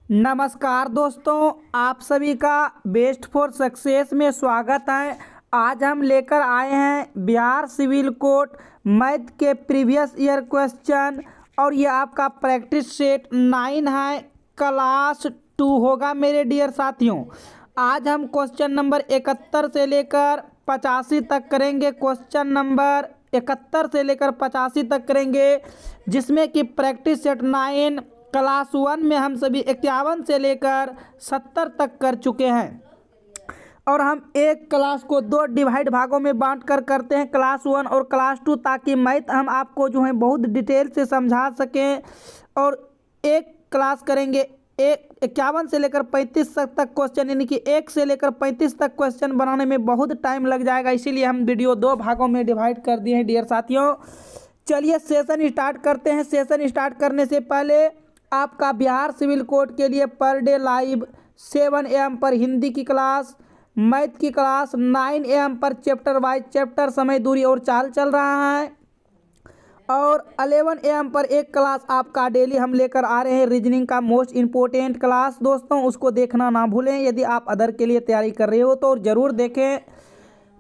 नमस्कार दोस्तों, आप सभी का बेस्ट फॉर सक्सेस में स्वागत है। आज हम लेकर आए हैं बिहार सिविल कोड मैथ के प्रीवियस ईयर क्वेश्चन और ये आपका प्रैक्टिस सेट 9 है, क्लास 2 होगा मेरे डियर साथियों। आज हम क्वेश्चन नंबर 71 से लेकर 85 तक करेंगे। क्वेश्चन नंबर 71 से लेकर 85 तक करेंगे, जिसमें कि प्रैक्टिस सेट 9 क्लास 1 में हम सभी 51 से लेकर 70 तक कर चुके हैं। और हम एक क्लास को 2 डिवाइड भागों में बांट कर करते हैं, क्लास 1 और क्लास 2, ताकि मैथ हम आपको जो है बहुत डिटेल से समझा सकें। और एक क्लास करेंगे 51 से लेकर 35 तक क्वेश्चन, यानी कि 1 से लेकर 35 तक क्वेश्चन बनाने में बहुत टाइम लग जाएगा, इसीलिए हम वीडियो 2 भागों में डिवाइड कर दिए हैं डियर साथियों। चलिए सेशन स्टार्ट करते हैं। सेशन स्टार्ट करने से पहले आपका बिहार सिविल कोड के लिए पर डे लाइव 7 AM पर हिंदी की क्लास, मैथ की क्लास 9 AM पर चैप्टर वाइज चैप्टर समय दूरी और चाल चल रहा है। और 11 AM पर एक क्लास आपका डेली हम लेकर आ रहे हैं, रीजनिंग का मोस्ट इम्पोर्टेंट क्लास। दोस्तों उसको देखना ना भूलें। यदि आप अदर के लिए तैयारी कर रहे हो तो ज़रूर देखें।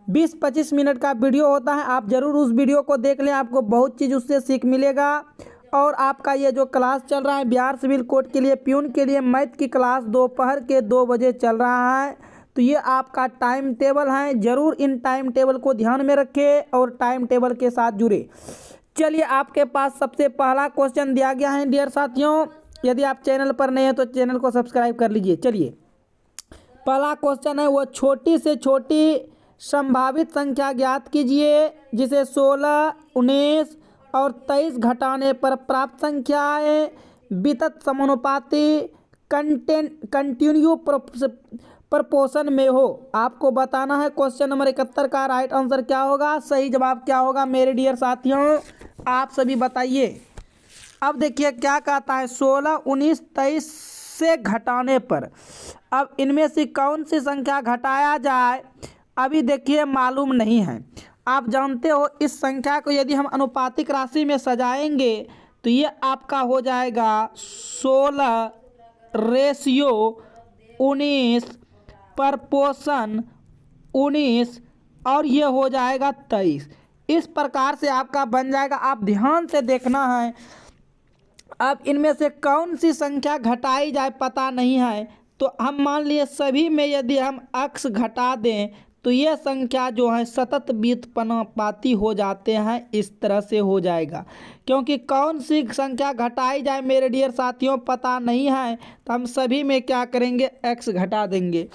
20-25 मिनट का वीडियो होता है, आप ज़रूर उस वीडियो को देख लें, आपको बहुत चीज़ उससे सीख मिलेगा। और आपका ये जो क्लास चल रहा है बिहार सिविल कोड के लिए प्यून के लिए मैथ की क्लास दोपहर के 2 बजे चल रहा है। तो ये आपका टाइम टेबल है, ज़रूर इन टाइम टेबल को ध्यान में रखें और टाइम टेबल के साथ जुड़े। चलिए आपके पास सबसे पहला क्वेश्चन दिया गया है डियर साथियों। यदि आप चैनल पर नए हैं तो चैनल को सब्सक्राइब कर लीजिए। चलिए पहला क्वेश्चन है, वो छोटी से छोटी संभावित संख्या ज्ञात कीजिए जिसे 16, 19 और 23 घटाने पर प्राप्त संख्याएं वितत समानुपाती कंटिन्यू प्रपोर्शन में हो। आपको बताना है क्वेश्चन नंबर 71 का राइट आंसर क्या होगा, सही जवाब क्या होगा मेरे डियर साथियों, आप सभी बताइए। अब देखिए क्या कहता है, 16, 19, 23 से घटाने पर अब इनमें से कौन सी संख्या घटाया जाए, अभी देखिए मालूम नहीं है। आप जानते हो इस संख्या को यदि हम अनुपातिक राशि में सजाएंगे तो ये आपका हो जाएगा 16 रेशियो 19 प्रपोर्शन 19 और ये हो जाएगा 23। इस प्रकार से आपका बन जाएगा। आप ध्यान से देखना है। अब इनमें से कौन सी संख्या घटाई जाए पता नहीं है, तो हम मान लिए सभी में यदि हम x घटा दें तो ये संख्या जो है सतत व्युत्पन्नपाती हो जाते हैं, इस तरह से हो जाएगा। क्योंकि कौन सी संख्या घटाई जाए मेरे डियर साथियों पता नहीं है, तो हम सभी में क्या करेंगे, x घटा देंगे।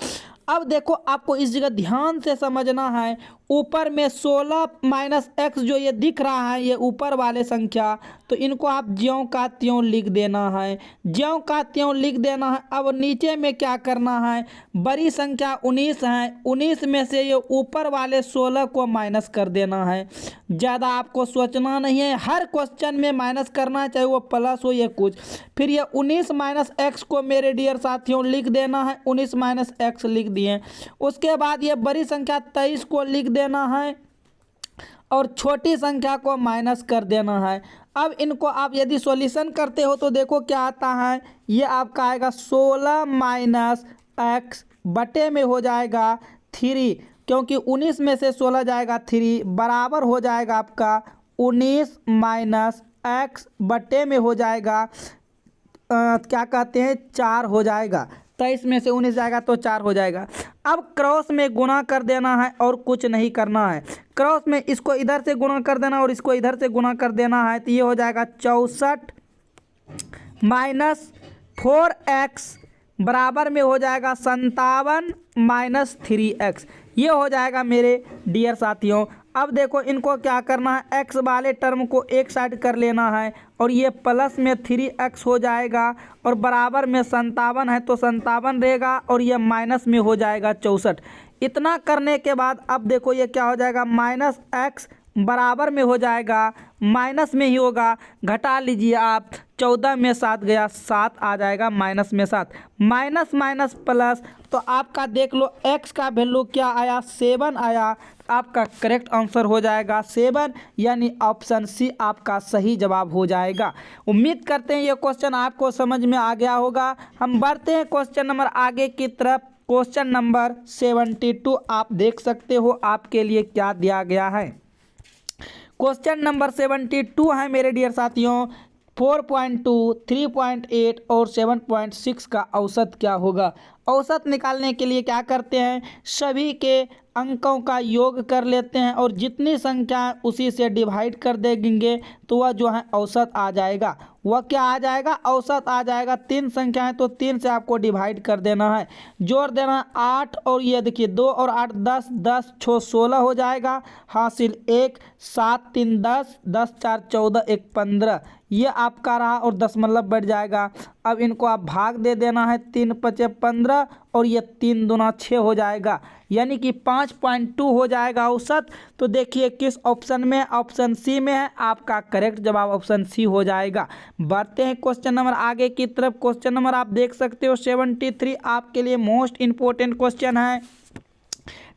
अब देखो आपको इस जगह ध्यान से समझना है, ऊपर में 16 माइनस x जो ये दिख रहा है, ये ऊपर वाले संख्या, तो इनको आप ज्यों का त्यों लिख देना है, ज्यों का त्यों लिख देना है। अब नीचे में क्या करना है, बड़ी संख्या 19 है, 19 में से ये ऊपर वाले 16 को माइनस कर देना है। ज़्यादा आपको सोचना नहीं है, हर क्वेश्चन में माइनस करना है, चाहे वो प्लस हो या कुछ। फिर ये 19 माइनस एक्स को मेरे डियर साथियों लिख देना है, 19 माइनस एक्स लिख दिए। उसके बाद ये बड़ी संख्या 23 को लिख देना है और छोटी संख्या को माइनस कर देना है। अब इनको आप यदि सॉल्यूशन करते हो तो देखो क्या आता है, ये आपका आएगा 16 माइनस एक्स बटे में हो जाएगा 3, क्योंकि 19 में से 16 जाएगा 3, बराबर हो जाएगा आपका 19 माइनस एक्स बटे में हो जाएगा क्या कहते हैं 4 हो जाएगा। 23 में से 19 जाएगा तो 4 हो जाएगा। अब क्रॉस में गुणा कर देना है और कुछ नहीं करना है। क्रॉस में इसको इधर से गुणा कर देना और इसको इधर से गुणा कर देना है, तो ये हो जाएगा 64 माइनस 4x बराबर में हो जाएगा 57 माइनस 3x। ये हो जाएगा मेरे डियर साथियों। अब देखो इनको क्या करना है, x वाले टर्म को एक साइड कर लेना है और ये प्लस में 3x हो जाएगा और बराबर में 57 है तो 57 रहेगा और ये माइनस में हो जाएगा 64। इतना करने के बाद अब देखो ये क्या हो जाएगा, माइनस x बराबर में हो जाएगा, माइनस में ही होगा। घटा लीजिए आप, 14 में 7 गया, 7 आ जाएगा, माइनस में 7, माइनस माइनस प्लस। तो आपका देख लो x का वैल्यू क्या आया, 7 आया। आपका करेक्ट आंसर हो जाएगा 7, यानी ऑप्शन सी आपका सही जवाब हो जाएगा। उम्मीद करते हैं ये क्वेश्चन आपको समझ में आ गया होगा। हम बढ़ते हैं क्वेश्चन नंबर आगे की तरफ। क्वेश्चन नंबर 72 आप देख सकते हो आपके लिए क्या दिया गया है। क्वेश्चन नंबर 72 है मेरे डियर साथियों, 4.2, 3.8 और 7.6 का औसत क्या होगा। औसत निकालने के लिए क्या करते हैं, सभी के अंकों का योग कर लेते हैं और जितनी संख्या उसी से डिवाइड कर देंगे तो वह जो है औसत आ जाएगा। वह क्या आ जाएगा, औसत आ जाएगा। 3 संख्या है तो 3 से आपको डिवाइड कर देना है, जोड़ देना 8 और ये देखिए 2 और 8 10, 10 6 16 हो जाएगा, हासिल 1, 7 3 10, 10 4 14, 1 15, ये आपका रहा और दशमलव बढ़ जाएगा। अब इनको आप भाग दे देना है, 3 5 15 और ये 3 दूना 6 हो जाएगा, यानी कि 5.2 हो जाएगा औसत। तो देखिए किस ऑप्शन में, ऑप्शन सी में है। आपका करेक्ट जवाब ऑप्शन सी हो जाएगा। बढ़ते हैं क्वेश्चन नंबर आगे की तरफ। क्वेश्चन नंबर आप देख सकते हो 73 आपके लिए मोस्ट इंपॉर्टेंट क्वेश्चन है।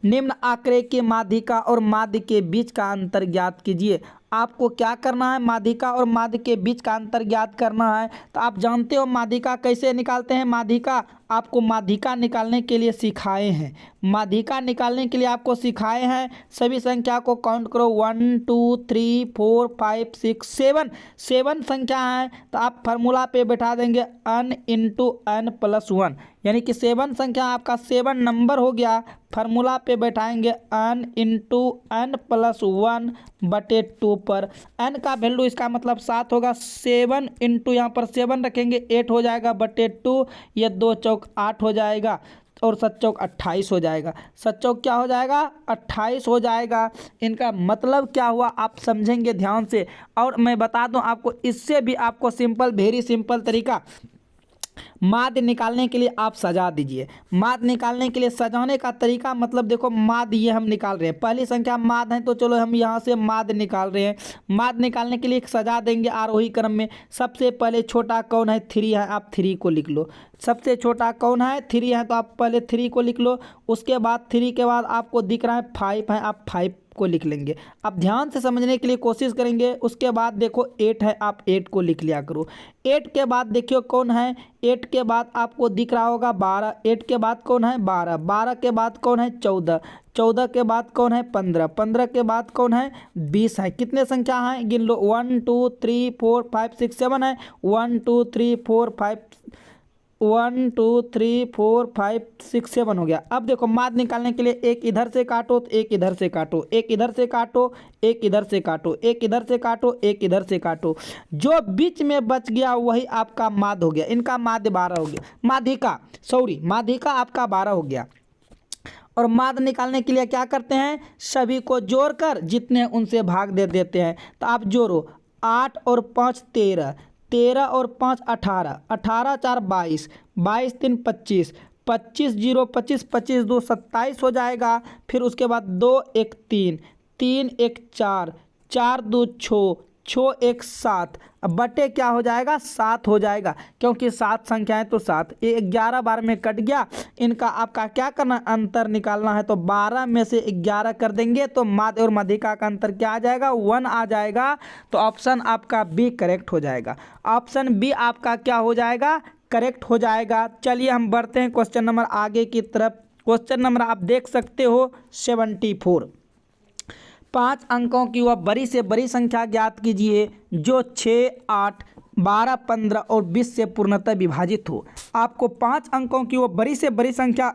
निम्न आंकड़े के माध्यिका और माध्य के बीच का अंतर ज्ञात कीजिए। आपको क्या करना है, माध्यिका और माध्य के बीच का अंतर ज्ञात करना है। तो आप जानते हो माध्यिका कैसे निकालते हैं। माध्यिका आपको माध्यिका निकालने के लिए सिखाए हैं, माध्यिका निकालने के लिए आपको सिखाए हैं। सभी संख्या को काउंट करो, 1 2 3 4 5 6 7, 7 संख्या है। तो आप फार्मूला पे बैठा देंगे n इंटू n प्लस 1, यानी कि 7 संख्या आपका 7 नंबर हो गया। फार्मूला पे बैठाएंगे n इंटू n प्लस 1 बटे 2 पर। n का वैल्यू इसका मतलब 7 होगा, 7 इंटू यहाँ पर 7 रखेंगे 8 हो जाएगा बटे 2, ये 2 चौक 8 हो जाएगा और 7 चौक 28 हो जाएगा। 7 चौक क्या हो जाएगा, 28 हो जाएगा। इनका मतलब क्या हुआ आप समझेंगे ध्यान से। और मैं बता दूं आपको, इससे भी आपको सिंपल, वेरी सिंपल तरीका, माध्य निकालने के लिए आप सजा दीजिए। माध्य निकालने के लिए सजाने का तरीका मतलब देखो, माध्य ये हम निकाल रहे हैं, पहली संख्या माध्य है तो चलो हम यहाँ से माध्य निकाल रहे हैं। माध्य निकालने के लिए एक सजा देंगे आरोही क्रम में। सबसे पहले छोटा कौन है, 3 है, आप 3 को लिख लो। सबसे छोटा कौन है, 3 है, तो आप पहले 3 को लिख लो। उसके बाद 3 के बाद आपको दिख रहा है 5 है, आप 5 को लिख लेंगे। अब ध्यान से समझने के लिए कोशिश करेंगे। उसके बाद देखो 8 है, आप 8 को लिख लिया करो। 8 के बाद देखियो कौन है, 8 के बाद आपको दिख रहा होगा 12, 8 के बाद कौन है 12, 12 के बाद कौन है 14, 14 के बाद कौन है 15, 15 के बाद कौन है 20 है। कितने संख्या हैं गिन लो, 1 2 3 4 5 6 7 है, 1 2 3 4 5 1 2 3 4 5 6 7 हो गया। अब देखो माध्य निकालने के लिए एक इधर से काटो तो एक इधर से काटो, एक इधर से काटो, एक इधर से काटो, एक इधर से काटो, एक इधर से काटो, जो बीच में बच गया वही आपका माध्य हो गया। इनका माध्य 12 हो गया, माध्यिका सॉरी माध्यिका आपका 12 हो गया। और माध्य निकालने के लिए क्या करते हैं, सभी को जोड़कर जितने उनसे भाग दे देते हैं। तो आप जोड़ो, 8 और 5 13, 13 और 5 18, 18 4 22, 22 3 25, 25 0 25, 25 2 27 हो जाएगा। फिर उसके बाद 2 1 3, 3 1 4, 4 2 6, 6 1 7, अब बटे क्या हो जाएगा 7 हो जाएगा, क्योंकि 7 संख्याएं तो 7, ये 11 बार में कट गया। इनका आपका क्या करना, अंतर निकालना है। तो 12 में से 11 कर देंगे तो माध्य और माध्यिका का अंतर क्या आ जाएगा, 1 आ जाएगा। तो ऑप्शन आपका बी करेक्ट हो जाएगा। ऑप्शन बी आपका क्या हो जाएगा, करेक्ट हो जाएगा। चलिए हम बढ़ते हैं क्वेश्चन नंबर आगे की तरफ। क्वेश्चन नंबर आप देख सकते हो 74, 5 अंकों की वह बड़ी से बड़ी संख्या ज्ञात कीजिए जो 6 8 12 15 और 20 से पूर्णतः विभाजित हो। आपको 5 अंकों की वह बड़ी से बड़ी संख्या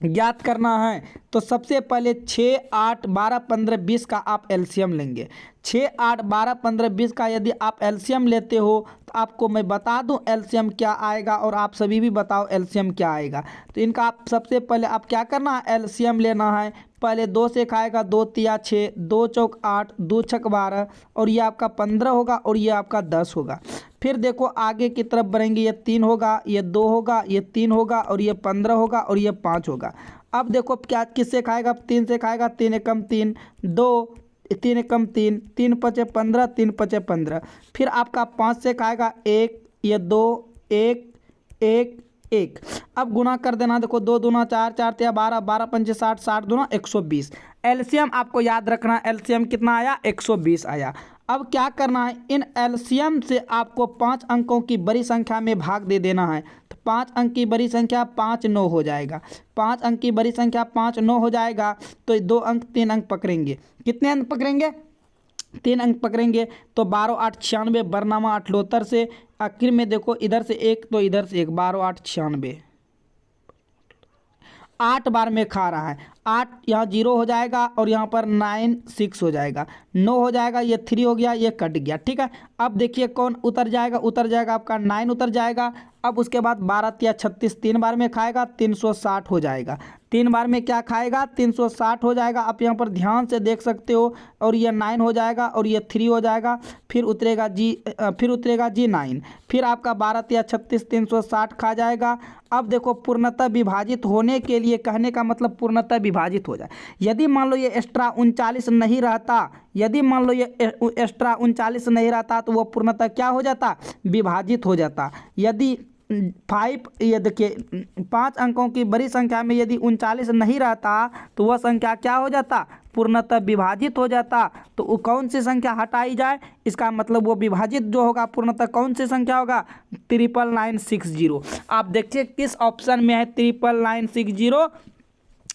ज्ञात करना है। तो सबसे पहले 6 8 12 15 20 का आप एलसीएम लेंगे। 6 8 12 15 20 का यदि आप एलसीएम लेते हो तो आपको मैं बता दूं एलसीएम क्या आएगा, और आप सभी भी बताओ एलसीएम क्या आएगा। तो इनका आप सबसे पहले आप क्या करना है, एलसीएम लेना है। पहले 2 से खाएगा, 2 तिया 6, 2 चौक 8, 2 छक 12, और ये आपका 15 होगा और ये आपका 10 होगा। फिर देखो आगे की तरफ बढ़ेंगे, ये 3 होगा, ये 2 होगा, ये 3 होगा और ये 15 होगा और ये 5 होगा। अब देखो क्या किससे खाएगा, 3 से खाएगा, 3 एकम 3, 2 3 एकम 3, 3 पचे 15, 3 पचे 15। फिर आपका 5 से खाएगा 1, ये 2, 1, 1, 1। अब गुना कर देना, देखो 2 दूना 4, 4 तिया 12, 12 पंचे 60, 60 दूना 120। एलसीएम आपको याद रखना, एलसीएम कितना आया, 120 आया। अब क्या करना है, इन एलसीएम से आपको 5 अंकों की बड़ी संख्या में भाग दे देना है। तो 5 अंक की बड़ी संख्या 5 9 हो जाएगा, 5 अंक की बड़ी संख्या 5 9 हो जाएगा। तो 2 अंक 3 अंक पकड़ेंगे, कितने अंक पकड़ेंगे, 3 अंक पकड़ेंगे। तो 12 8 96, बरनामा 78 से आखिर में देखो इधर से 1 तो इधर से 1, 12 8 96, 8 बार में खा रहा है। 8 यहाँ 0 हो जाएगा और यहाँ पर 9 6 हो जाएगा, 9 हो जाएगा, ये 3 हो गया, ये कट गया। ठीक है, अब देखिए कौन उतर जाएगा, उतर जाएगा आपका 9 उतर जाएगा। अब उसके बाद 12 तिया 36, 3 बार में खाएगा 360 हो जाएगा, 3 बार में क्या खाएगा, 360 हो जाएगा। आप यहाँ पर ध्यान से देख सकते हो, और ये 9 हो जाएगा और ये 3 हो जाएगा। फिर उतरेगा जी 9, फिर आपका 12 तिया 36, 360 खा जाएगा। अब देखो पूर्णतः विभाजित होने के लिए कहने का मतलब पूर्णतः विभाजित हो जाए। यदि मान लो ये एक्स्ट्रा 39 नहीं रहता, यदि मान लो ये एक्स्ट्रा 39 नहीं रहता तो वो पूर्णतः क्या हो जाता, विभाजित हो जाता। यदि 5, ये देखिए 5 अंकों की बड़ी संख्या में यदि 39 नहीं रहता तो वह संख्या क्या हो जाता, पूर्णतः विभाजित हो जाता। तो वो कौन सी संख्या हटाई जाए, इसका मतलब वो विभाजित जो होगा पूर्णतः कौन सी संख्या होगा, 99960। आप देखिए किस ऑप्शन में है 99960,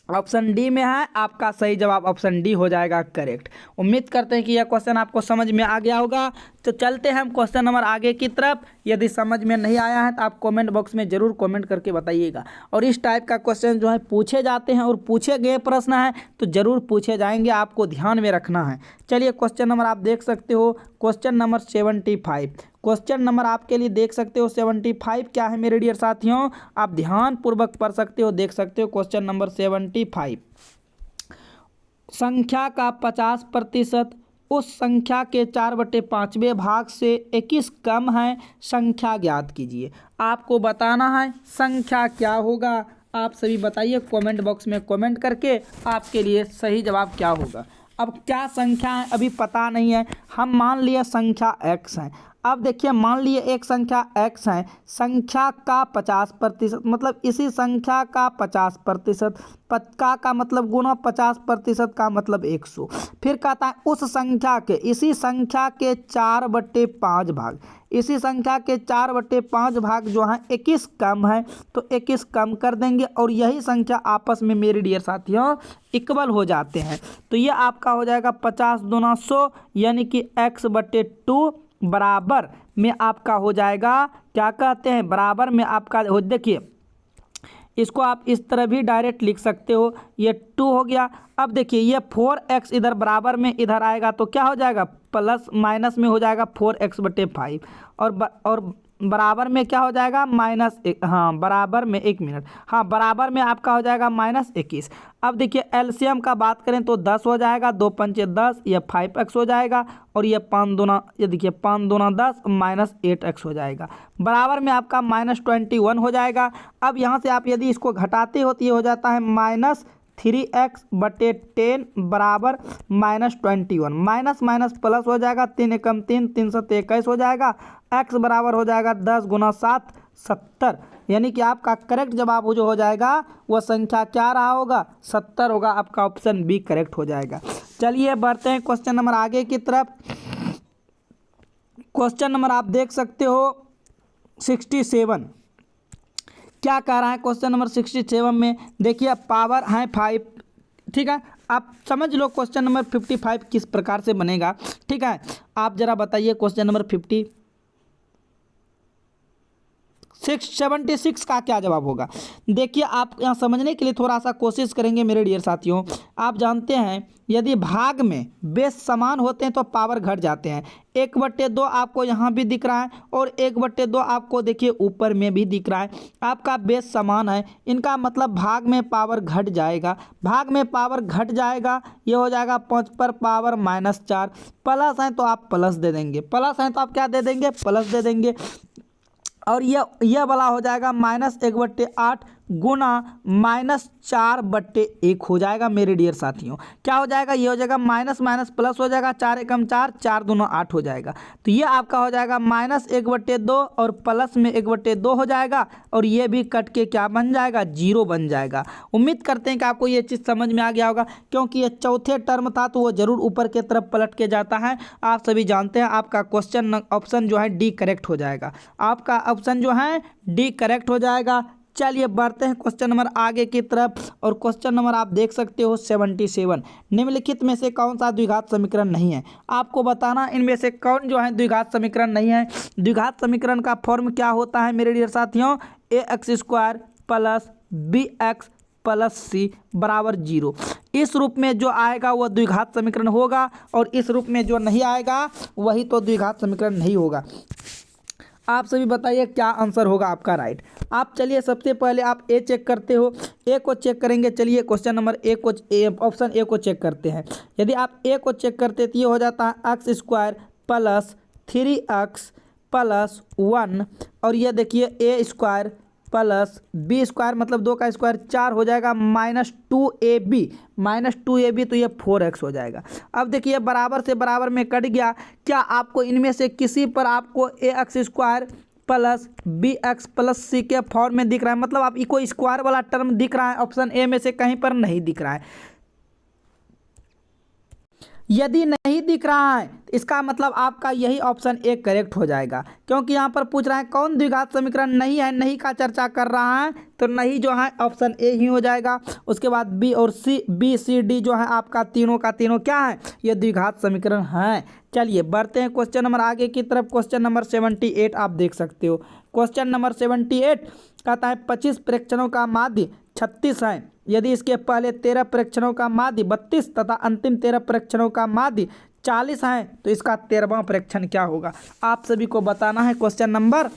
ऑप्शन डी में है। आपका सही जवाब ऑप्शन डी हो जाएगा करेक्ट। उम्मीद करते हैं कि यह क्वेश्चन आपको समझ में आ गया होगा। तो चलते हैं हम क्वेश्चन नंबर आगे की तरफ। यदि समझ में नहीं आया है तो आप कमेंट बॉक्स में जरूर कमेंट करके बताइएगा। और इस टाइप का क्वेश्चन जो है पूछे जाते हैं और पूछे गए प्रश्न है तो जरूर पूछे जाएंगे, आपको ध्यान में रखना है। चलिए क्वेश्चन नंबर आप देख सकते हो, क्वेश्चन नंबर 75। क्वेश्चन नंबर आपके लिए देख सकते हो 75 क्या है मेरे डियर साथियों, आप ध्यान पूर्वक पढ़ सकते हो, देख सकते हो। क्वेश्चन नंबर 75, संख्या का 50% उस संख्या के 4/5वें भाग से 21 कम है, संख्या ज्ञात कीजिए। आपको बताना है संख्या क्या होगा, आप सभी बताइए कमेंट बॉक्स में कमेंट करके आपके लिए सही जवाब क्या होगा। अब क्या संख्या है अभी पता नहीं है, हम मान लिया संख्या x है। अब देखिए मान लिए एक संख्या x है, संख्या का 50% मतलब इसी संख्या का 50%, पक्का का मतलब गुना 50% का मतलब 100। फिर कहता है उस संख्या के, इसी संख्या के 4/5 भाग, इसी संख्या के 4/5 भाग जो है 21 कम है, तो 21 कम कर देंगे और यही संख्या आपस में मेरे डियर साथियों इक्वल हो जाते हैं। तो ये आपका हो जाएगा 50 दूना 100, यानी कि x/2 बराबर में आपका हो जाएगा, क्या कहते हैं, बराबर में आपका हो, देखिए इसको आप इस तरह भी डायरेक्ट लिख सकते हो, ये 2 हो गया। अब देखिए ये 4x इधर बराबर में इधर आएगा तो क्या हो जाएगा, प्लस माइनस में हो जाएगा 4x/5 और बराबर में क्या हो जाएगा, -1, हाँ बराबर में, 1 मिनट, हाँ बराबर में आपका हो जाएगा -21। अब देखिए एलसीएम का बात करें तो 10 हो जाएगा, 2 पंचे 10, ये 5x हो जाएगा और ये 5 दूना, ये देखिए 5 दूना 10 -8x हो जाएगा। बराबर में आपका -21 हो जाएगा। अब यहाँ से आप यदि इसको घटाते हो तो ये हो जाता है -3x/10 बराबर -21, माइनस माइनस प्लस हो जाएगा, 3 एकम 3, 3 सत्ते 21 हो जाएगा। x बराबर हो जाएगा 10 गुना 7 70, यानी कि आपका करेक्ट जवाब जो हो जाएगा वह संख्या क्या रहा होगा, 70 होगा। आपका ऑप्शन बी करेक्ट हो जाएगा। चलिए बढ़ते हैं क्वेश्चन नंबर आगे की तरफ। क्वेश्चन नंबर आप देख सकते हो 67, क्या कह रहा है क्वेश्चन नंबर 67 में, देखिए पावर है 5, ठीक है। आप समझ लो क्वेश्चन नंबर 55 किस प्रकार से बनेगा, ठीक है। आप जरा बताइए क्वेश्चन नंबर 76 का क्या जवाब होगा। देखिए आप यहाँ समझने के लिए थोड़ा सा कोशिश करेंगे मेरे डियर साथियों। आप जानते हैं यदि भाग में बेस समान होते हैं तो पावर घट जाते हैं। 1/2 आपको यहाँ भी दिख रहा है और 1/2 आपको देखिए ऊपर में भी दिख रहा है। आपका बेस समान है, इनका मतलब भाग में पावर घट जाएगा, भाग में पावर घट जाएगा। ये हो जाएगा 5 पर पावर -4, प्लस है तो आप प्लस दे देंगे, प्लस है तो आप क्या दे देंगे, प्लस दे देंगे। और यह वाला हो जाएगा -1/8, गुना -4/1 हो जाएगा मेरे डियर साथियों। क्या हो जाएगा, ये हो जाएगा माइनस माइनस प्लस हो जाएगा, 4 एकम 4, 4 दूना 8 हो जाएगा। तो ये आपका हो जाएगा -1/2 और प्लस में 1/2 हो जाएगा, और ये भी कट के क्या बन जाएगा, 0 बन जाएगा। उम्मीद करते हैं कि आपको ये चीज़ समझ में आ गया होगा, क्योंकि ये चौथे टर्म था तो वो जरूर ऊपर की तरफ पलट के जाता है। आप सभी जानते हैं आपका क्वेश्चन ऑप्शन जो है डी करेक्ट हो जाएगा, आपका ऑप्शन जो है डी करेक्ट हो जाएगा। चलिए बढ़ते हैं क्वेश्चन नंबर आगे की तरफ, और क्वेश्चन नंबर आप देख सकते हो 77। निम्नलिखित में से कौन सा द्विघात समीकरण नहीं है, आपको बताना इनमें से कौन जो है द्विघात समीकरण नहीं है। द्विघात समीकरण का फॉर्म क्या होता है मेरे डियर साथियों, ax² प्लस bx प्लस सी बराबर 0। इस रूप में जो आएगा वह द्विघात समीकरण होगा, और इस रूप में जो नहीं आएगा वही तो द्विघात समीकरण नहीं होगा। आप सभी बताइए क्या आंसर होगा आपका राइट। आप चलिए सबसे पहले आप ए चेक करते हो, ए को चेक करेंगे। चलिए क्वेश्चन नंबर ए को ऑप्शन ए को चेक करते हैं। यदि आप ए को चेक करते तो ये हो जाता है x² प्लस 3x प्लस 1, और ये देखिए a² प्लस b² मतलब 2 का स्क्वायर 4 हो जाएगा, -2ab तो ये 4x हो जाएगा। अब देखिए बराबर से बराबर में कट गया। क्या आपको इनमें से किसी पर आपको ax² प्लस bx प्लस सी के फॉर्म में दिख रहा है, मतलब आप इको स्क्वायर वाला टर्म दिख रहा है, ऑप्शन ए में से कहीं पर नहीं दिख रहा है। यदि नहीं दिख रहा है इसका मतलब आपका यही ऑप्शन ए करेक्ट हो जाएगा, क्योंकि यहाँ पर पूछ रहा है कौन द्विघात समीकरण नहीं है, नहीं का चर्चा कर रहा है, तो नहीं जो है ऑप्शन ए ही हो जाएगा। उसके बाद बी और सी, बी सी डी जो है आपका तीनों का तीनों क्या है, ये द्विघात समीकरण है। चलिए बढ़ते हैं क्वेश्चन नंबर आगे की तरफ। क्वेश्चन नंबर 78 आप देख सकते हो। क्वेश्चन नंबर 78 कहता है 25 प्रेक्षणों का माध्य 36 है, यदि इसके पहले 13 प्रेक्षणों का माध्य 32 तथा अंतिम 13 प्रेक्षणों का माध्य 40 है, तो इसका 13वां प्रेक्षण क्या होगा, आप सभी को बताना है। क्वेश्चन नंबर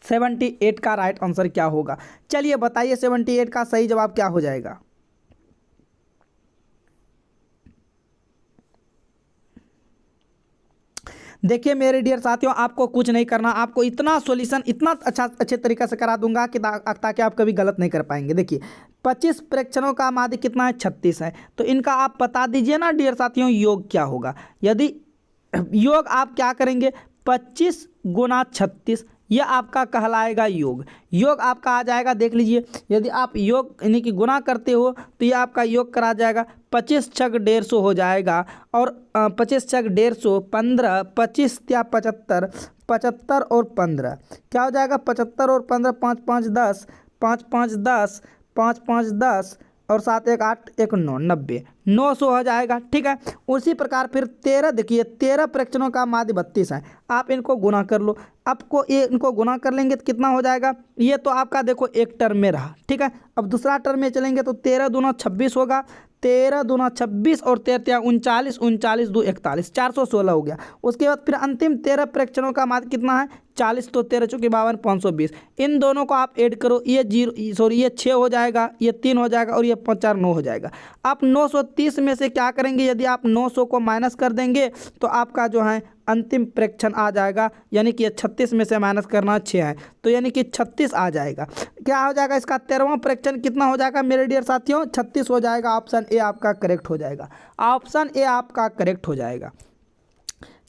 78 का राइट आंसर क्या होगा, चलिए बताइए 78 का सही जवाब क्या हो जाएगा। देखिए मेरे डियर साथियों, आपको कुछ नहीं करना, आपको इतना सॉल्यूशन इतना अच्छे तरीके से करा दूंगा कि ताकि आप कभी गलत नहीं कर पाएंगे। देखिए 25 प्रेक्षणों का माध्य कितना है, 36 है, तो इनका आप बता दीजिए ना डियर साथियों योग क्या होगा। यदि योग आप क्या करेंगे, 25 गुना 36, यह आपका कहलाएगा योग। योग आपका आ जाएगा, देख लीजिए, यदि आप योग यानी कि गुना करते हो तो ये आपका योग करा जाएगा, 25 छक 150 हो जाएगा, और 25 छक 150 15, 25 या 75, 75 और 15 क्या हो जाएगा, 75 और 15 5 5 10, 5 5 10, 5 5 10 और 7 1 8 1 9 90, 900 हो जाएगा। ठीक है, उसी प्रकार फिर 13, देखिए 13 प्रेक्षणों का माध्य 32 है, आप इनको गुना कर लो। आपको ये इनको गुना कर लेंगे तो कितना हो जाएगा, ये तो आपका देखो एक टर्म में रहा। ठीक है, अब दूसरा टर्म में चलेंगे तो 13 दूना 26 होगा, 13 दूना 26 और 13 39, 39 दो 41, 416 हो गया। उसके बाद फिर अंतिम 13 प्रेक्षणों का माध्य कितना है, 40, तो 13 चौके 52, 520, इन दोनों को आप ऐड करो, ये 0 सॉरी ये 6 हो जाएगा, ये 3 हो जाएगा, और ये 5 4 9 हो जाएगा। आप 930 में से क्या करेंगे, यदि आप 900 को माइनस कर देंगे तो आपका जो है अंतिम प्रेक्षण आ जाएगा, यानी कि 36 में से माइनस करना 6 है, तो यानी कि 36 आ जाएगा। क्या हो जाएगा, इसका 13वां प्रेक्षण कितना हो जाएगा मेरे डियर साथियों, 36 हो जाएगा। ऑप्शन ए आपका करेक्ट हो जाएगा, ऑप्शन ए आपका करेक्ट हो जाएगा।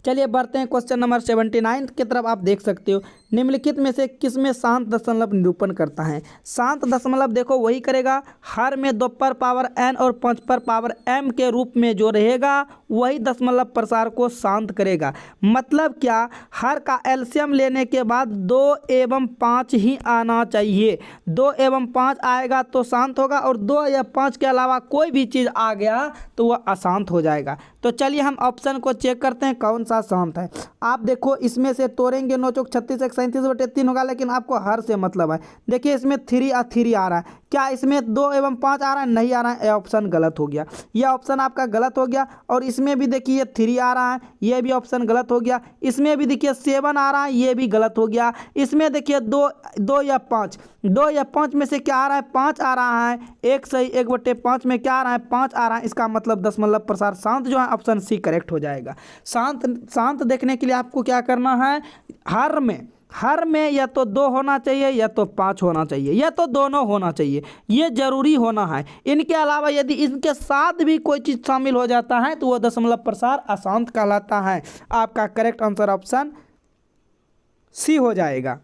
चलिए बढ़ते हैं क्वेश्चन नंबर 79 की तरफ। आप देख सकते हो निम्नलिखित में से किसमें शांत दशमलव निरूपण करता है। शांत दशमलव देखो वही करेगा, हर में 2 पर पावर n और 5 पर पावर m के रूप में जो रहेगा वही दशमलव प्रसार को शांत करेगा। मतलब क्या, हर का एलसीएम लेने के बाद 2 एवं 5 ही आना चाहिए, 2 एवं 5 आएगा तो शांत होगा, और 2 या 5 के अलावा कोई भी चीज़ आ गया तो वह अशांत हो जाएगा। तो चलिए हम ऑप्शन को चेक करते हैं कौन सा शांत है। आप देखो इसमें से तोड़ेंगे 9 चौक 36 37/3 होगा, लेकिन आपको हर से मतलब है। देखिए इसमें 3 आ रहा है, क्या इसमें 2 एवं 5 आ रहा है, नहीं आ रहा है, यह ऑप्शन गलत हो गया, यह ऑप्शन आपका गलत हो गया। और इसमें भी देखिए 3 आ रहा है, यह भी ऑप्शन गलत हो गया। इसमें भी देखिए 7 आ रहा है, यह भी गलत हो गया। इसमें देखिए 2 या 5 में से क्या आ रहा है, 5 आ रहा है, एक सही 1/5 में क्या आ रहा है, 5 आ रहा है। इसका मतलब दशमलव प्रसार शांत जो है ऑप्शन सी करेक्ट हो जाएगा। शांत देखने के लिए आपको क्या करना है, हर में या तो 2 होना चाहिए या तो 5 होना चाहिए या तो दोनों होना चाहिए, ये जरूरी होना है। इनके अलावा यदि इनके साथ भी कोई चीज़ शामिल हो जाता है तो वो दशमलव प्रसार अशांत कहलाता है। आपका करेक्ट आंसर ऑप्शन सी हो जाएगा।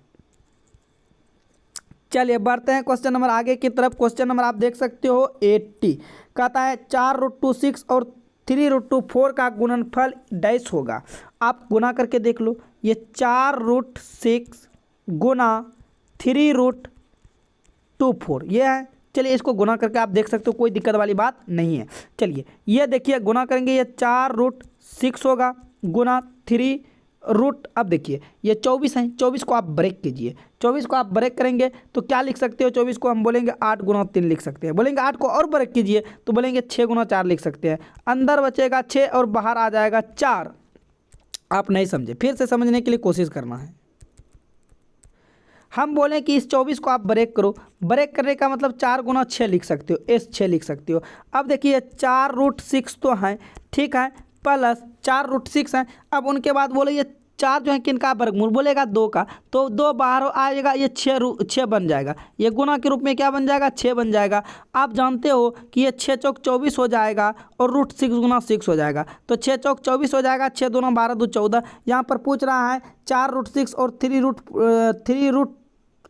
चलिए बढ़ते हैं क्वेश्चन नंबर आगे की तरफ। क्वेश्चन नंबर आप देख सकते हो 80, कहता है 4√2 और 3√4 का गुणनफल डैश होगा। आप गुना करके देख लो, ये 4√6 गुना 3√4 ये है। चलिए इसको गुना करके आप देख सकते हो, कोई दिक्कत वाली बात नहीं है। चलिए ये देखिए गुना करेंगे, ये 4√6 होगा गुना 3 रूट, अब देखिए ये 24 है, 24 को आप ब्रेक कीजिए, 24 को आप ब्रेक करेंगे तो क्या लिख सकते हो, 24 को हम बोलेंगे 8 गुना 3 लिख सकते हैं। बोलेंगे 8 को और ब्रेक कीजिए तो बोलेंगे 6 गुना 4 लिख सकते हैं। अंदर बचेगा 6 और बाहर आ जाएगा 4। आप नहीं समझे, फिर से समझने के लिए कोशिश करना है। हम बोलें कि इस 24 को आप ब्रेक करो, ब्रेक करने का मतलब 4 गुना 6 लिख सकते हो, इस 6 लिख सकते हो। अब देखिए 4√6 तो है, ठीक है, प्लस 4√6 है। अब उनके बाद बोले ये 4 जो है किनका वर्गमूल, बोलेगा 2 का, तो 2 बाहर आएगा, ये 6 बन जाएगा, ये गुना के रूप में क्या बन जाएगा, 6 बन जाएगा। आप जानते हो कि ये 6 चौक 24 हो जाएगा और √6 गुना 6 हो जाएगा, तो 6 चौक 24 हो जाएगा, 6 दूना 12 2 14। यहाँ पर पूछ रहा है 4√6 और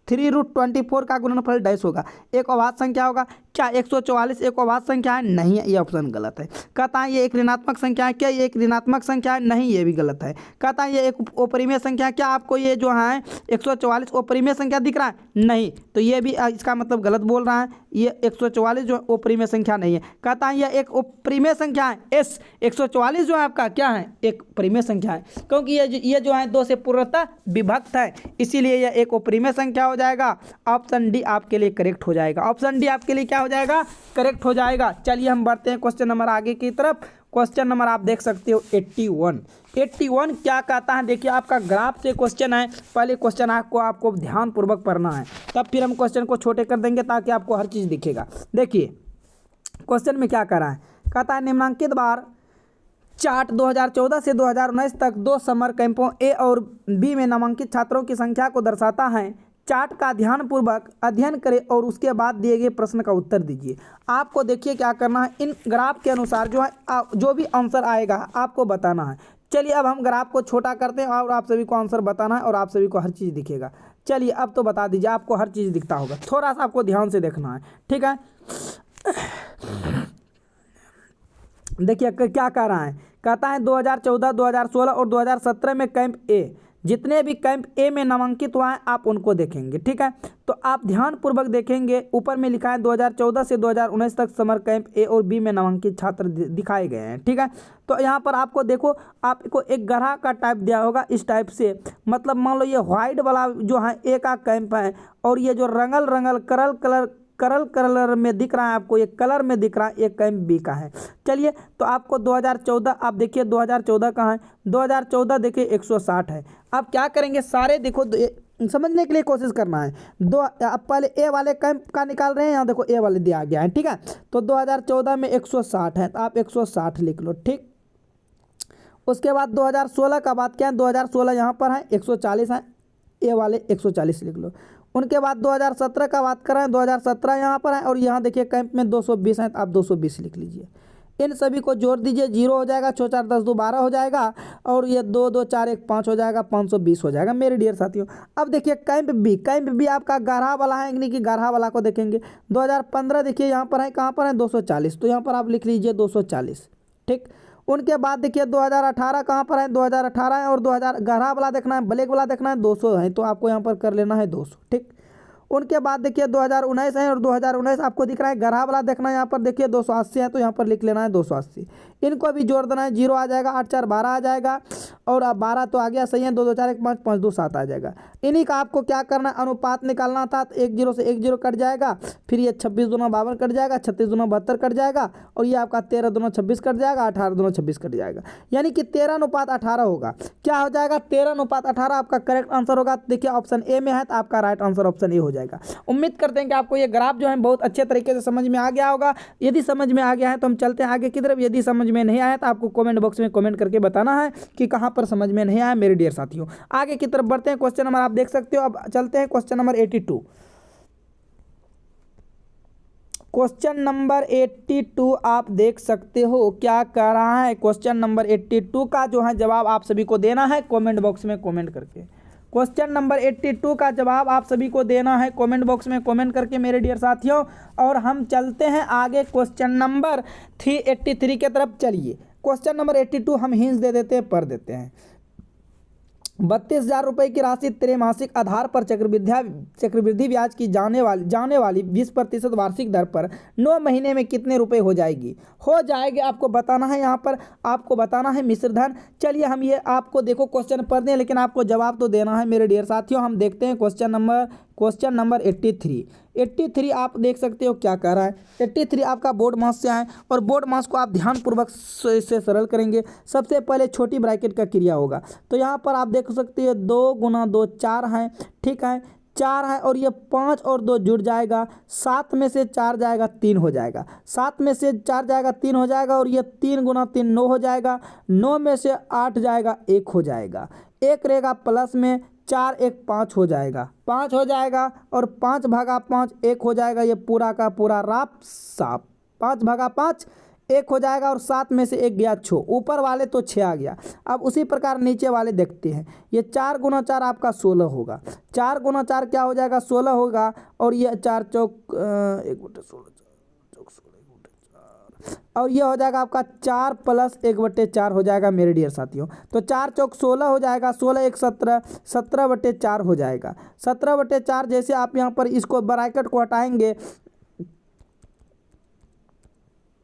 3√24 का गुणनफल डैश होगा। एक अभाज्य संख्या होगा क्या, 144 एक अभाज्य संख्या है, नहीं है, ये ऑप्शन गलत है। कहता है ये एक ऋणात्मक संख्या है क्या, ये एक ऋणात्मक संख्या है, नहीं, ये भी गलत है। कहता है ये एक अपरिमेय संख्या है क्या, आपको ये जो है 144 अपरिमेय संख्या दिख रहा है, नहीं, तो ये भी इसका मतलब गलत बोल रहा है, ये 144 जो अपरिमेय संख्या नहीं है। कहता है ये एक अपरिमेय संख्या है, एस 144 जो है आपका क्या है, एक परिमेय संख्या है, क्योंकि ये जो है 2 से पूर्णतः विभक्त है, इसीलिए यह एक अपरिमेय संख्या हो जाएगा। ऑप्शन डी आपके लिए करेक्ट हो जाएगा, ऑप्शन डी आपके लिए क्या हो जाएगा, करेक्ट हो जाएगा। चलिए हम बढ़ते हैं क्वेश्चन नंबर आगे की तरफ। क्वेश्चन नंबर आप देख सकते हो 81 क्या कहता है, देखिए आपका ग्राफ से क्वेश्चन है, पहले क्वेश्चन आपको ध्यानपूर्वक पढ़ना है, तब फिर हम क्वेश्चन को छोटे कर देंगे ताकि आपको हर चीज़ दिखेगा। देखिए क्वेश्चन में क्या कर रहा है, कहता है निम्नांकित बार चार्ट 2014 से 2019 तक 2 समर कैंपों ए और बी में नामांकित छात्रों की संख्या को दर्शाता है। चार्ट का ध्यानपूर्वक अध्ययन करें और उसके बाद दिए गए प्रश्न का उत्तर दीजिए। आपको देखिए क्या करना है, इन ग्राफ के अनुसार जो है जो भी आंसर आएगा आपको बताना है। चलिए अब हम ग्राफ को छोटा करते हैं और आप सभी को आंसर बताना है और आप सभी को हर चीज़ दिखेगा। चलिए अब तो बता दीजिए, आपको हर चीज़ दिखता होगा, थोड़ा सा आपको ध्यान से देखना है, ठीक है। देखिए क्या कह रहा है, कहता है 2014, 2016 और 2017 में कैंप ए, जितने भी कैंप ए में नामांकित हुआ है आप उनको देखेंगे, ठीक है। तो आप ध्यानपूर्वक देखेंगे, ऊपर में लिखा है 2014 से 2019 तक समर कैंप ए और बी में नामांकित छात्र दिखाए गए हैं, ठीक है। तो यहाँ पर आपको देखो, आपको एक ग्रह का टाइप दिया होगा इस टाइप से, मतलब मान लो ये व्हाइट वाला जो है ए का कैंप है और ये जो रंगल कलर में दिख रहा है आपको, ये कलर में दिख रहा है, ये कैंप बी का है। चलिए तो आपको 2014 आप देखिए 2014 कहाँ है, 2014 देखिए 160 है। आप क्या करेंगे, सारे देखो समझने के लिए कोशिश करना है। आप पहले ए वाले कैंप का निकाल रहे हैं, यहाँ देखो ए वाले दिया गया है, ठीक है। तो 2014 में 160 है, तो आप 160 लिख लो, ठीक। उसके बाद 2016 का बात क्या है, 2016 यहाँ पर है 140 है, ए वाले 140 लिख लो। उनके बाद 2017 का बात कर रहे हैं, 2017 यहाँ पर है और यहाँ देखिए कैंप में 220 है, तो आप 220 लिख लीजिए। इन सभी को जोड़ दीजिए, 0 हो जाएगा, 6 4 10 2 12 हो जाएगा और ये 2 2 4 1 5 हो जाएगा, 520 हो जाएगा मेरे डियर साथियों। अब देखिए कैंप बी आपका गाढ़ा वाला है, यानी कि गाढ़ा वाला को देखेंगे। 2015 देखिए यहाँ पर है, कहाँ पर है 240, तो यहाँ पर आप लिख लीजिए 240, ठीक। उनके बाद देखिए 2018 कहाँ पर है, 2018 है और 2000 गहरा वाला देखना है, ब्लैक वाला देखना है, 200 है, तो आपको यहाँ पर कर लेना है 200, ठीक। उनके बाद देखिए 2019 है और 2019 आपको दिख रहा है, गहरा वाला देखना है, यहाँ पर देखिए 280 है, तो यहाँ पर लिख लेना है 280। इनको भी जोड़ देना है, 0 आ जाएगा, 8 4 12 आ जाएगा और अब 12 तो आ गया, सही है, 2 2 4 1 5 5 2 7 आ जाएगा। इन्हीं का आपको क्या करना है, अनुपात निकालना था, तो 1 0 से 1 0 कट जाएगा, फिर ये 26 दूना 52 कट जाएगा, 36 दूना 72 कट जाएगा और ये आपका 13 दूना 26 कट जाएगा, 18 दूना 26 कट जाएगा, यानी कि 13:18 होगा। क्या हो जाएगा, 13:18 आपका करेक्ट आंसर होगा। देखिए ऑप्शन ए में है, तो आपका राइट आंसर ऑप्शन ए हो जाएगा। उम्मीद करते हैं कि आपको ये ग्राफ जो है बहुत अच्छे तरीके से समझ में आ गया होगा। यदि समझ में आ गया है तो हम चलते हैं आगे की तरफ, यदि समझ में नहीं आया तो आपको कमेंट बॉक्स में कमेंट करके बताना है कि कहाँ पर समझ में नहीं आया मेरे डियर साथियों। आगे की तरफ बढ़ते हैं, क्वेश्चन नंबर आप देख सकते हो। अब चलते हैं क्वेश्चन नंबर 82। क्वेश्चन नंबर 82 आप देख सकते हो क्या कह रहा है। क्वेश्चन नंबर 82 का जो है जवाब आप सभी को देना है कमेंट बॉक्स में कमेंट करके। क्वेश्चन नंबर 82 का जवाब आप सभी को देना है कमेंट बॉक्स में कमेंट करके मेरे डियर साथियों। और हम चलते हैं आगे क्वेश्चन नंबर 383 की तरफ। चलिए क्वेश्चन नंबर 82 हम हिंस दे देते हैं, पढ़ देते हैं। 32,000 रुपये की राशि त्रैमासिक आधार पर चक्रवृद्धि ब्याज की जाने वाली 20% वार्षिक दर पर 9 महीने में कितने रुपए हो जाएगी। आपको बताना है, यहाँ पर आपको बताना है मिश्र धन। चलिए हम ये आपको देखो क्वेश्चन पढ़ दें, लेकिन आपको जवाब तो देना है मेरे डियर साथियों। हम देखते हैं क्वेश्चन नंबर 83 आप देख सकते हो क्या कह रहा है। 83 आपका बोर्ड मास से आए और बोर्ड मास को आप ध्यानपूर्वक से सरल करेंगे। सबसे पहले छोटी ब्रैकेट का क्रिया होगा, तो यहाँ पर आप देख सकते हैं 2 गुना 2 4 है, ठीक है 4 है, और ये 5 और 2 जुड़ जाएगा, 7 में से 4 जाएगा 3 हो जाएगा, 7 में से 4 जाएगा 3 हो जाएगा, और ये 3 गुना 3 9 हो जाएगा, 9 में से 8 जाएगा 1 हो जाएगा, 1 रहेगा प्लस में 4 1 5 हो जाएगा, 5 हो जाएगा, और 5 भागा 5 1 हो जाएगा। ये पूरा का पूरा राप साफ 5 भागा 5 1 हो जाएगा, और 7 में से 1 गया 6, ऊपर वाले तो 6 आ गया। अब उसी प्रकार नीचे वाले देखते हैं। ये 4 गुना 4 आपका 16 होगा, 4 गुना 4 क्या हो जाएगा 16 होगा, और ये 4 चौक 1/16 और ये हो जाएगा आपका 4 प्लस 1/4 हो जाएगा मेरे डियर साथियों। तो 4 चौक 16 हो जाएगा, 16 1 17, 17/4 हो जाएगा। 17/4 जैसे आप यहाँ पर इसको ब्रैकेट को हटाएंगे,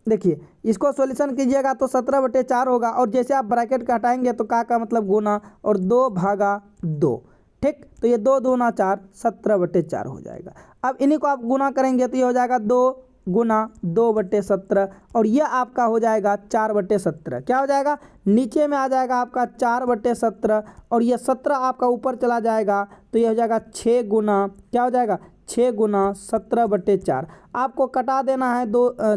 देखिए इसको सॉल्यूशन कीजिएगा तो 17/4 होगा, और जैसे आप ब्रैकेट का हटाएंगे तो का मतलब गुना, और 2 भागा 2, ठीक। तो ये 2 दूना 4 17/4 हो जाएगा। अब इन्हीं को आप गुना करेंगे तो ये हो जाएगा 2 गुना 2/17, और ये आपका हो जाएगा 4/17। क्या हो जाएगा, नीचे में आ जाएगा आपका 4/17, और ये 17 आपका ऊपर चला जाएगा, तो ये हो जाएगा 6 गुना क्या हो जाएगा 6 गुना 17/4। आपको कटा देना है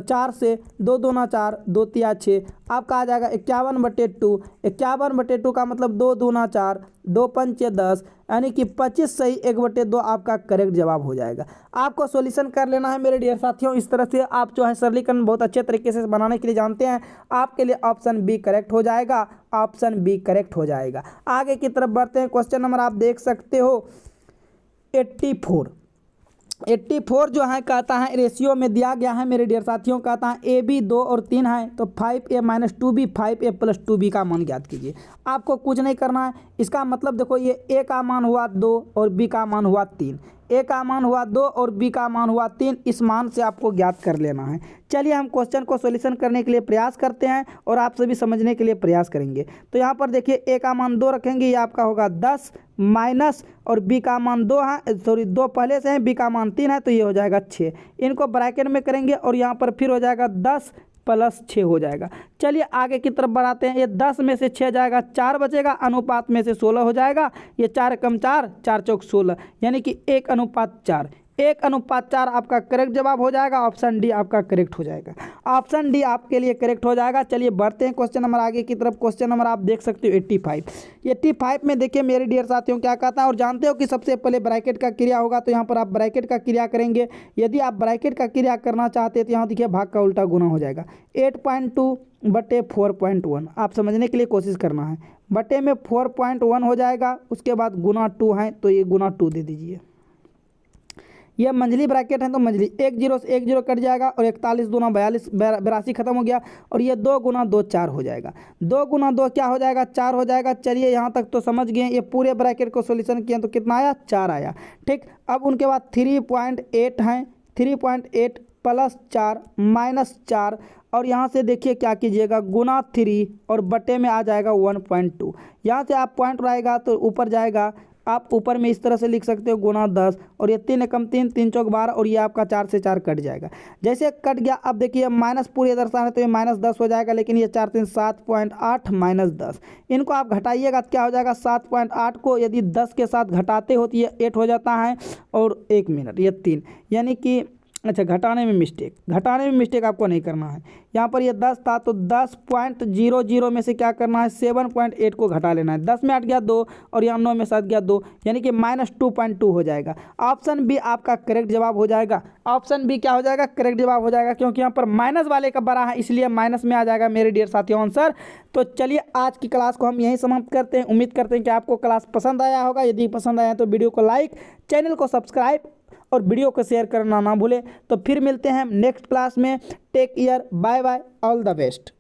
4 से, 2 दूना 4 2 तिया 6, आपका आ जाएगा 51/2। 51/2 का मतलब 2 दूना 4 2 पंचे 10, यानी कि 25 सही 1/2 आपका करेक्ट जवाब हो जाएगा। आपको सॉल्यूशन कर लेना है मेरे डियर साथियों। इस तरह से आप जो है सरलीकरण बहुत अच्छे तरीके से बनाने के लिए जानते हैं। आपके लिए ऑप्शन बी करेक्ट हो जाएगा, ऑप्शन बी करेक्ट हो जाएगा। आगे की तरफ बढ़ते हैं। क्वेश्चन नंबर आप देख सकते हो 84 जो है कहता है रेशियो में दिया गया है मेरे डियर साथियों। कहता है ए बी 2 और 3 है, तो 5a - 2b 5a + 2b का मान ज्ञात कीजिए। आपको कुछ नहीं करना है, इसका मतलब देखो ये a का मान हुआ 2 और b का मान हुआ 3, a का मान हुआ 2 और b का मान हुआ 3, इस मान से आपको ज्ञात कर लेना है। चलिए हम क्वेश्चन को सॉल्यूशन करने के लिए प्रयास करते हैं और आप सभी समझने के लिए प्रयास करेंगे। तो यहाँ पर देखिए a का मान 2 रखेंगे, ये आपका होगा 10 माइनस, और b का मान 2 है, सॉरी 2 पहले से है, b का मान 3 है, तो ये हो जाएगा 6। इनको ब्रैकेट में करेंगे और यहाँ पर फिर हो जाएगा 10 + 6 हो जाएगा। चलिए आगे की तरफ बढ़ाते हैं। ये 10 में से 6 जाएगा, 4 बचेगा, अनुपात में से 16 हो जाएगा। ये 4 कम 4 4 चौक 16, यानी कि 1:4। 1:4 आपका करेक्ट जवाब हो जाएगा। ऑप्शन डी आपका करेक्ट हो जाएगा, ऑप्शन डी आपके लिए करेक्ट हो जाएगा। चलिए बढ़ते हैं क्वेश्चन नंबर आगे की तरफ। क्वेश्चन नंबर आप देख सकते हो 85 में देखिए मेरे डियर साथियों क्या कहता है, और जानते हो कि सबसे पहले ब्रैकेट का क्रिया होगा, तो यहाँ पर आप ब्रैकेट का क्रिया करेंगे। यदि आप ब्रैकेट का क्रिया करना चाहते हैं तो यहाँ देखिए भाग का उल्टा गुना हो जाएगा। 8.2/4.1 आप समझने के लिए कोशिश करना है। बटे में 4.1 हो जाएगा, उसके बाद गुना 2 है, तो ये गुना 2 दे दीजिए। ये मंझली ब्रैकेट है तो मंझली 1 0 से 1 0 कट जाएगा, और 41 दूना 42 82 खत्म हो गया, और ये 2 गुना 2 4 हो जाएगा। 2 गुना 2 क्या हो जाएगा 4 हो जाएगा। चलिए यहाँ तक तो समझ गए। ये पूरे ब्रैकेट को सॉल्यूशन किया तो कितना आया 4 आया, ठीक। अब उनके बाद 3.8 है, 3.8 + 4 - 4, और यहाँ से देखिए क्या कीजिएगा गुना 3 और बटे में आ जाएगा 1.2। यहाँ से आप पॉइंट रहेगा तो ऊपर जाएगा, आप ऊपर में इस तरह से लिख सकते हो गुना 10, और ये 3 एकम 3 3 चौक 12, और ये आपका 4 से 4 कट जाएगा। जैसे कट गया, अब देखिए माइनस पूरे दर्शाना है तो ये -10 हो जाएगा, लेकिन ये 4 3 7.8 - 10, इनको आप घटाइएगा तो क्या हो जाएगा 7.8 को यदि 10 के साथ घटाते हो तो ये 8 हो जाता है, और 1 मिनट ये 3, यानी कि अच्छा, घटाने में मिस्टेक आपको नहीं करना है। यहाँ पर ये 10 था तो 10.00 में से क्या करना है, 7.8 को घटा लेना है। 10 में 8 गया 2 और यहाँ 9 में 7 गया 2, यानी कि -2.2 हो जाएगा। ऑप्शन बी आपका करेक्ट जवाब हो जाएगा। ऑप्शन बी क्या हो जाएगा, करेक्ट जवाब हो जाएगा, क्योंकि यहाँ पर माइनस वाले का बड़ा है इसलिए माइनस में आ जाएगा मेरे डियर साथियों आंसर। तो चलिए आज की क्लास को हम यहीं समाप्त करते हैं। उम्मीद करते हैं कि आपको क्लास पसंद आया होगा। यदि पसंद आया तो वीडियो को लाइक, चैनल को सब्सक्राइब और वीडियो को शेयर करना ना भूलें। तो फिर मिलते हैं नेक्स्ट क्लास में। Take care, bye bye, all the best.